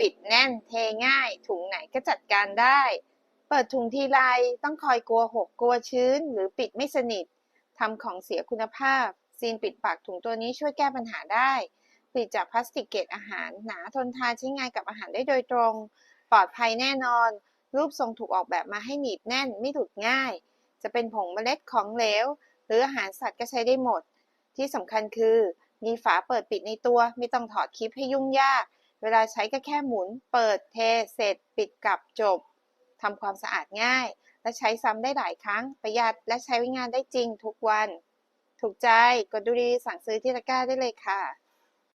ปิดแน่นเทง่ายถุงไหนก็จัดการได้เปิดถุงทีไรต้องคอยกลัวหกกลัวชื้นหรือปิดไม่สนิททำของเสียคุณภาพซีนปิดปากถุงตัวนี้ช่วยแก้ปัญหาได้ผลิตจากพลาสติกเกรดอาหารหนาทนทานใช้งานกับอาหารได้โดยตรงปลอดภัยแน่นอนรูปทรงถูกออกแบบมาให้หนีบแน่นไม่หลุดง่ายจะเป็นผงเมล็ดของเหลวหรืออาหารสัตว์ก็ใช้ได้หมดที่สำคัญคือมีฝาเปิดปิดในตัวไม่ต้องถอดคลิปให้ยุ่งยากเวลาใช้ก็แค่หมุนเปิดเทเสร็จปิดกลับจบทำความสะอาดง่ายและใช้ซ้ำได้หลายครั้งประหยัดและใช้งานได้จริงทุกวันถูกใจกดดูรีวิวสั่งซื้อที่ตะกร้าได้เลยค่ะ